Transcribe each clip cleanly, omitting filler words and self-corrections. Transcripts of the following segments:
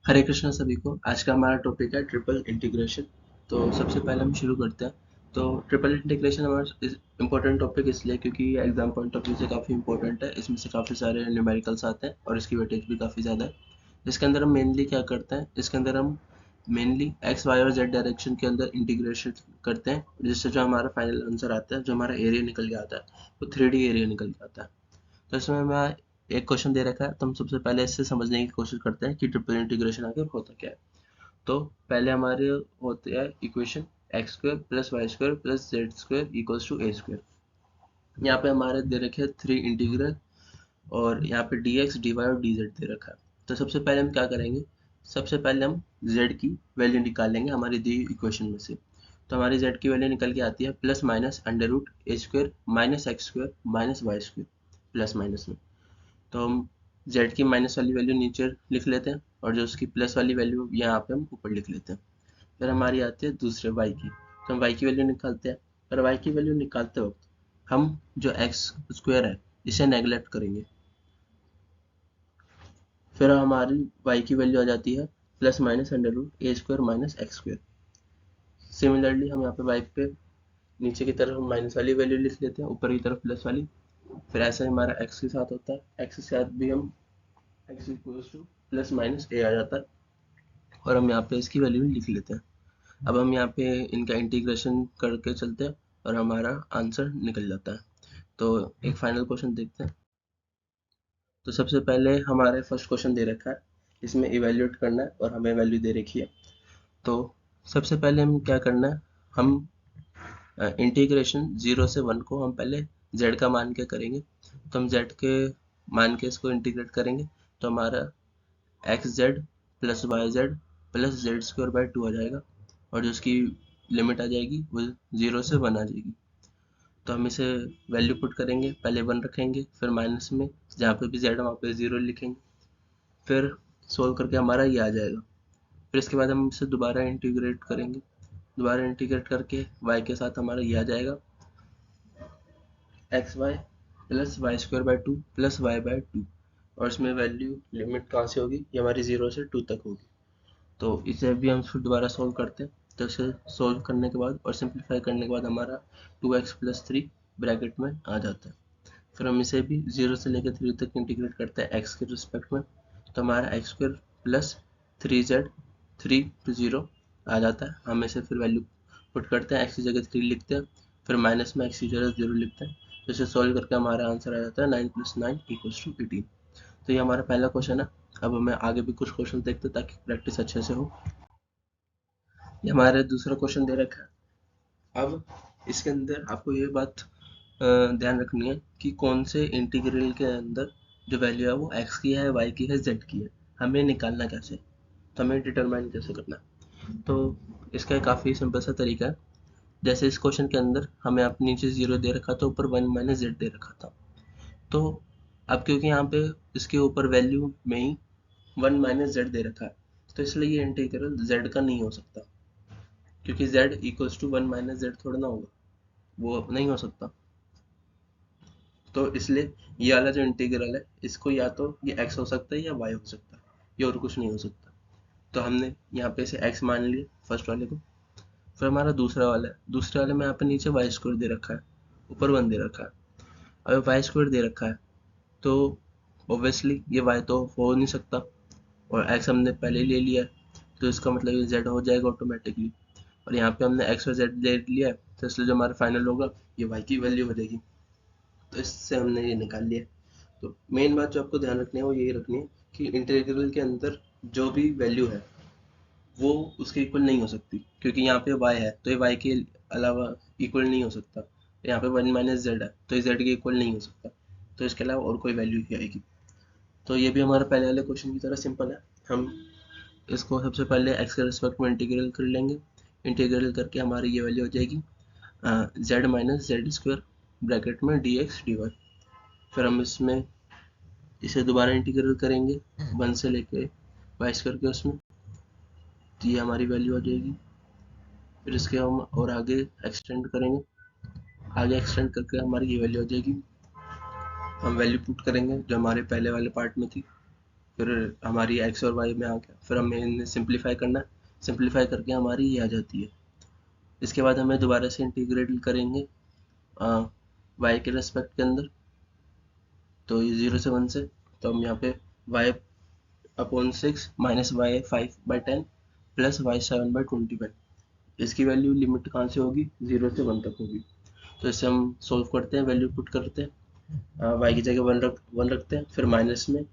हरे कृष्णा सभी को। आज का हमारा टॉपिक है ट्रिपल इंटीग्रेशन। तो सबसे पहले हम शुरू करते हैं। तो ट्रिपल इंटीग्रेशन हमारा इम्पोर्टेंट टॉपिक इसलिए क्योंकि ये एग्जाम पॉइंट ऑफ व्यू से काफ़ी इंपॉर्टेंट है। इसमें से काफ़ी सारे न्यूमेरिकल्स आते हैं और इसकी वेटेज भी काफ़ी ज़्यादा है। इसके अंदर हम मेनली क्या करते हैं, इसके अंदर हम मेनली एक्स वाई और जेड डायरेक्शन के अंदर इंटीग्रेशन करते हैं, जिससे जो हमारा फाइनल आंसर आता है, जो हमारा एरिया निकल के आता है, वो 3D एरिया निकल के आता है। तो इसमें मैं एक क्वेश्चन दे रखा है, तो हम सबसे पहले इससे समझने की कोशिश करते हैं कि ट्रिपल इंटीग्रेशन आखिर होता क्या है। तो पहले हमारे होते हैं equation x square plus y square plus z square equals to a square. यहाँ पे हमारे दे रखे हैं 3 इंटीग्रल और यहाँ पे डी एक्स डी वाई और डी जेड दे रखा है। तो सबसे पहले हम क्या करेंगे, सबसे पहले हम जेड की वैल्यू निकालेंगे हमारी दी इक्वेशन में से। तो हमारी जेड की वैल्यू निकल के आती है plus minus under root a square minus x square minus y square plus minus में। तो हम z की माइनस वाली वैल्यू नीचे लिख लेते हैं और जो उसकी प्लस वाली वैल्यू यहाँ पे हम ऊपर लिख लेते हैं। फिर हमारी आती है दूसरे y की, तो हम y की वैल्यू निकालते हैं। पर y की वैल्यू निकालते वक्त हम जो x स्क्वायर है इसे नेगलेक्ट करेंगे। फिर हमारी y की वैल्यू आ जाती है plus minus under root a square minus x square. Similarly हम यहाँ पे y पे नीचे की तरफ माइनस वाली वैल्यू लिख लेते हैं, ऊपर की तरफ प्लस वाली। फिर ऐसा ही हमारा x के साथ होता है, x के साथ भी हम x equals to plus minus a आ जाता है और हम यहाँ पे इसकी वैल्यू लिख लेते हैं। अब हम यहाँ पे इनका इंटीग्रेशन करके चलते हैं और हमारा आंसर निकल जाता है। तो एक फाइनल क्वेश्चन देखते हैं। तो सबसे पहले हमारे फर्स्ट क्वेश्चन दे रखा है, इसमें इवेल्यूएट करना है और हमें वैल्यू दे रखी है। तो सबसे पहले हम क्या करना है, हम इंटीग्रेशन 0 से 1 को हम पहले z का मान के करेंगे। तो हम z के मान के इसको इंटीग्रेट करेंगे, तो हमारा x z plus y z plus z square by 2 आ जाएगा और जो उसकी लिमिट आ जाएगी वो 0 से 1 आ जाएगी। तो हम इसे वैल्यू पुट करेंगे, पहले 1 रखेंगे फिर माइनस में जहाँ पे भी जेड है वहाँ पे 0 लिखेंगे। फिर सोल्व करके हमारा ये आ जाएगा। फिर इसके बाद हम इसे दोबारा इंटीग्रेट करेंगे, दोबारा इंटीग्रेट करके y के साथ हमारा ये आ जाएगा x y plus y square by 2 plus y by 2। और इसमें वैल्यू लिमिट कहाँ से होगी, ये हमारी 0 से 2 तक होगी। तो इसे भी हम फिर दोबारा सोल्व करते हैं। तो इसे सोल्व करने के बाद और सिंप्लीफाई करने के बाद हमारा 2x+3 ब्रैकेट में आ जाता है। फिर हम इसे भी 0 से लेकर 3 तक इंटीग्रेट करते हैं एक्स के रिस्पेक्ट में। तो हमारा x square plus 3z 3 to 0 आ जाता है। हम इसे फिर वैल्यू पुट करते हैं, एक्स की जगह 3 लिखते हैं, फिर माइनस में एक्स की जगह 0 लिखते हैं। तो इसे सोल्व करके हमारा आंसर आ जाता है 9+9 = 18। तो ये हमारा पहला क्वेश्चन है। अब हमें आगे भी कुछ क्वेश्चन देखते हैं ताकि प्रैक्टिस अच्छे से हो। ये हमारे दूसरा क्वेश्चन दे रखा है। अब इसके अंदर आपको ये बात ध्यान रखनी है कि कौन से इंटीग्रल के अंदर जो वैल्यू है वो x की है, y की है, z की है। हमें निकालना कैसे, तो हमें डिटरमाइन कैसे करना है। तो इसका काफ़ी सिंपल सा तरीका है। जैसे इस क्वेश्चन के अंदर हमें आप नीचे 0 दे रखा था, ऊपर 1 माइनस जेड दे रखा था। तो अब क्योंकि यहाँ पे इसके ऊपर वैल्यू में ही 1 माइनस जेड दे रखा है, तो इसलिए ये इंटीग्रल z का नहीं हो सकता, क्योंकि z equals to 1 minus z थोड़ा ना होगा, वो नहीं हो सकता। तो इसलिए ये वाला जो इंटीग्रल है इसको या तो ये x हो सकता है या y हो सकता है, ये और कुछ नहीं हो सकता। तो हमने यहाँ पे इसे x मान लिया फर्स्ट वाले को। फिर हमारा दूसरा वाला है, दूसरे वाले में यहाँ पे नीचे वाई स्क्वायर दे रखा है, ऊपर 1 दे रखा है। अगर वाई स्क्वायर दे रखा है तो ऑब्वियसली ये y तो हो नहीं सकता और x हमने पहले ले लिया है, तो इसका मतलब ये z हो जाएगा ऑटोमेटिकली। और यहाँ पे हमने x और z ले लिया है, तो इसलिए जो हमारा फाइनल होगा ये y की वैल्यू हो जाएगी। तो इससे हमने ये निकाल लिया। तो मेन बात जो आपको ध्यान रखनी है वो यही रखनी है कि इंटीग्रल के अंदर जो भी वैल्यू है वो उसके इक्वल नहीं हो सकती, क्योंकि यहाँ पे y है तो ये y के अलावा इक्वल नहीं हो सकता। यहाँ पे 1 माइनस जेड है तो ये z के इक्वल नहीं हो सकता, तो इसके अलावा और कोई वैल्यू ही आएगी। तो ये भी हमारा पहले वाले क्वेश्चन की तरह सिंपल है। हम इसको सबसे पहले x के रिस्पेक्ट में इंटीग्रल कर लेंगे। इंटीग्रल करके हमारी ये वैल्यू हो जाएगी z minus Z square bracket में डी एक्स डी वाई। फिर हम इसमें इसे दोबारा इंटीग्रल करेंगे 1 से लेके वाई स्क्वायर के उसमें, तो ये हमारी वैल्यू आ जाएगी। फिर इसके हम और आगे एक्सटेंड करेंगे, आगे एक्सटेंड करके हमारी ये वैल्यू आ जाएगी। हम वैल्यू पुट करेंगे जो हमारे पहले वाले पार्ट में थी, फिर हमारी एक्स और वाई में आ गया, फिर हमें इन्हें सिंप्लीफाई करना है, सिंप्लीफाई करके हमारी ये आ जाती है। इसके बाद हमें दोबारा से इंटीग्रेट करेंगे वाई के रेस्पेक्ट के अंदर, तो ये 0 से 1 से, तो हम यहाँ पे y upon 6 minus y 5/10 plus y 7/25, इसकी वैल्यू लिमिट कहाँ से होगी, 0 से 1 तक होगी। तो इससे हम सोल्व करते हैं, वैल्यू पुट करते हैं, वाई की जगह 1 रखते हैं, फिर माइनस में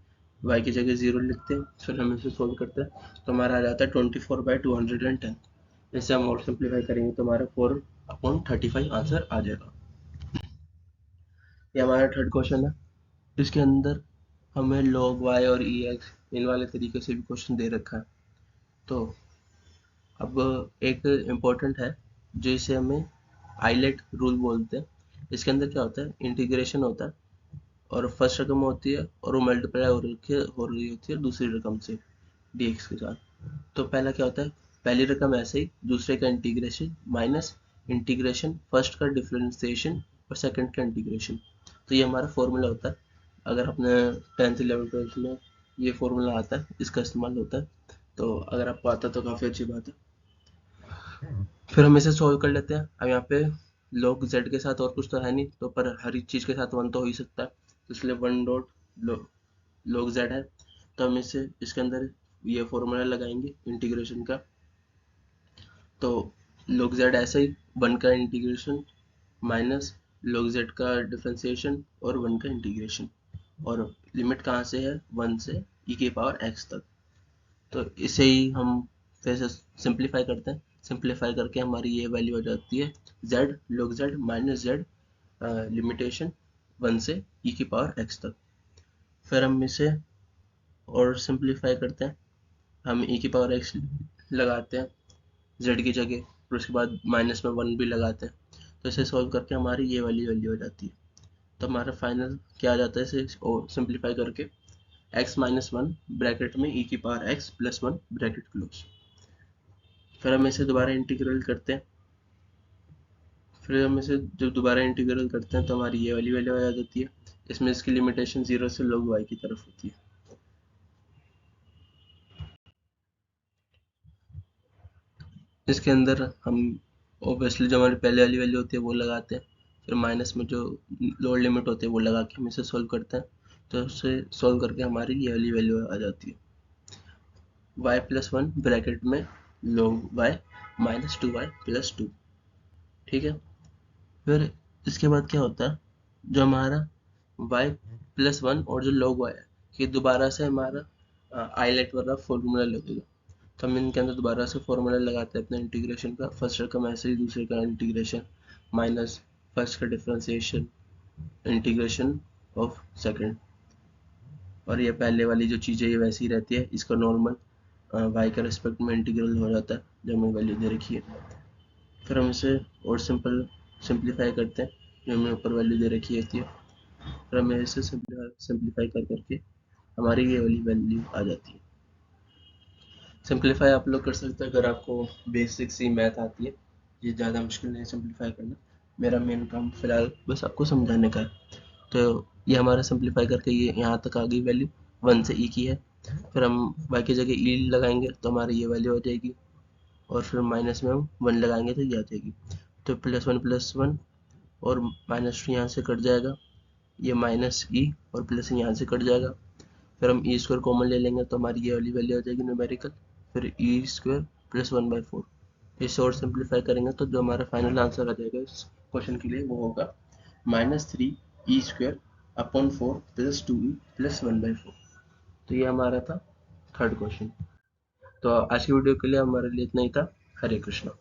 वाई की जगह 0 लिखते हैं, फिर हम इसे सोल्व करते हैं, तो हमारा आ जाता है 24/210। इससे हम और सिंप्लीफाई करेंगे तो हमारा 4/35 आंसर आ जाएगा। ये हमारा थर्ड क्वेश्चन है। इसके अंदर हमें log y और ex इन वाले तरीके से भी क्वेश्चन दे रखा है। तो अब एक इम्पोर्टेंट है जो इसे हमें आइलेट रूल बोलते हैं। इसके अंदर क्या होता है, इंटीग्रेशन होता है और फर्स्ट रकम होती है और वो मल्टीप्लाई हो रही होती है दूसरी रकम से dx के साथ। तो पहला क्या होता है, पहली रकम ऐसे ही, दूसरे का इंटीग्रेशन माइनस इंटीग्रेशन फर्स्ट का डिफरेंशिएशन और सेकंड का इंटीग्रेशन। तो ये हमारा फॉर्मूला होता है। अगर अपने 10th 11th 12th में ये फॉर्मूला आता है, इसका इस्तेमाल होता है, तो अगर आपको आता है तो काफ़ी अच्छी बात है। फिर हम इसे सॉल्व कर लेते हैं। अब यहाँ पे log z के साथ और कुछ तो है नहीं, तो पर हर एक चीज़ के साथ 1 तो हो ही सकता है, तो इसलिए 1 डॉट log z है। तो हम इसे इसके अंदर ये फॉर्मूला लगाएंगे इंटीग्रेशन का, तो log z ऐसे ही 1 का इंटीग्रेशन माइनस log z का डिफरेंशिएशन और 1 का इंटीग्रेशन, और लिमिट कहाँ से है, 1 से e⁻x तक। तो इसे ही हम फिर से सिंप्लीफाई करते हैं, सिंप्लीफाई करके हमारी ये वैल्यू हो जाती है z log z minus z limitation 1 से e⁻x तक। फिर हम इसे और सिंप्लीफाई करते हैं, हम e⁻x लगाते हैं z की जगह, फिर उसके बाद माइनस में 1 भी लगाते हैं, तो इसे सॉल्व करके हमारी ये वाली वैल्यू हो जाती है। तो हमारा फाइनल क्या आ जाता है, इसे सिंप्लीफाई करके x माइनस 1 ब्रैकेट में e⁻x प्लस 1 ब्रैकेट क्लोज। फिर हम इसे दोबारा इंटीग्रल करते हैं, फिर हम इसे जब दोबारा इंटीग्रल करते हैं तो हमारी ये वाली वैल्यू आ जाती है। इसमें इसकी लिमिटेशन 0 से log y की तरफ होती है। इसके अंदर हम ऑब्वियसली जो हमारी पहले वाली वैल्यू होती है वो लगाते हैं, फिर माइनस में जो लोअर लिमिट होती है वो लगा के हम इसे सोल्व करते हैं, तो इसे सोल्व करके हमारी ये वाली वैल्यू आ जाती है y प्लस 1 ब्रैकेट में log y minus 2y plus 2। ठीक है, फिर इसके बाद क्या होता है, जो हमारा y प्लस 1 और जो log y है, ये दोबारा से हमारा आइलेट वाला फॉर्मूला लगेगा। तो हम इनके अंदर दोबारा से फॉर्मूला लगाते हैं अपने इंटीग्रेशन का, फर्स्ट रकम ऐसे ही, दूसरे का इंटीग्रेशन माइनस फर्स्ट का डिफरेंशिएशन इंटीग्रेशन ऑफ सेकंड, और ये पहले वाली जो चीज़ है ये वैसी ही रहती है, इसका नॉर्मल y के रिस्पेक्ट में इंटीग्रल हो जाता है जो हमें वैल्यू दे रखी है। फिर हम इसे और सिंप्लीफाई करते हैं, जो हमें ऊपर वैल्यू दे रखी होती है, फिर हमें इसे सिंप्लीफाई कर करके हमारी ये वाली वैल्यू आ जाती है। सिंप्लीफाई आप लोग कर सकते हैं अगर आपको बेसिक सी मैथ आती है, ये ज़्यादा मुश्किल नहीं है सिंप्लीफाई करना। मेरा मेन काम फिलहाल बस आपको समझाने का है। तो ये हमारा सिंप्लीफाई करके ये यहाँ तक आ गई वैल्यू, 1 से e की है, फिर हम y की जगह e लगाएंगे तो हमारी ये वैल्यू हो जाएगी, और फिर माइनस में हम 1 लगाएंगे तो ये आ जाएगी। तो प्लस वन और माइनस यहाँ से कट जाएगा, ये माइनस ई और प्लस यहाँ से कट जाएगा, फिर हम ई स्क्वायर कॉमन ले लेंगे तो हमारी ये वाली वैल्यू आ जाएगी न्यूमेरिकल, फिर ई स्क्वायर प्लस 1/4। इसे और सिंप्लीफाई करेंगे तो जो हमारा फाइनल आंसर आ जाएगा इस क्वेश्चन के लिए वो होगा -3 e² upon 4 plus 2e plus 1/4। तो ये हमारा था थर्ड क्वेश्चन। तो आज की वीडियो के लिए हमारे लिए इतना ही था। हरे कृष्णा।